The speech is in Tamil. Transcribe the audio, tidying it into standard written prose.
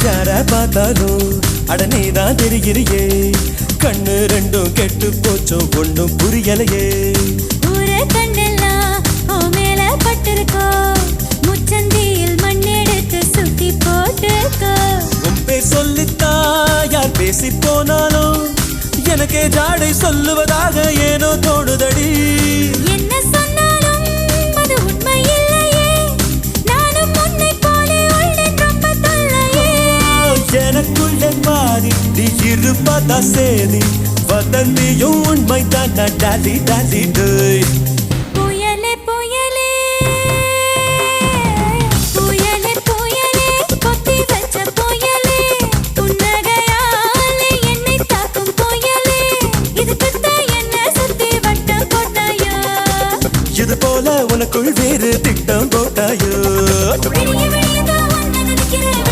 யார பார்த்தாலும் அடனேதான் தெரிகிறியே கண்ணு ரெண்டும் கெட்டு போச்சோ ஒன்னும் புரியலையே ஊர கண்ணெல்லாம் ஓ மேல பட்டிருக்கோ முச்சந்தியில் மண்ணெடுத்து சுத்தி போட்டுக்கோ உன் பேர் சொல்லித்தா யார் பேசி போனாலும் எனக்கே ஜாடை சொல்லுவதாக ஏனோ தோணுதடி என்ன சொன்னாலும் அது உண்மை இல்லையே நானும் உன்னை போலே உள்ளேன் ரொம்ப தொல்லையே எனக்குள்ளே பாதி நீ இருப்பதா சேதி வதந்தியும் உண்மை தான் டாலி டாலி டேய்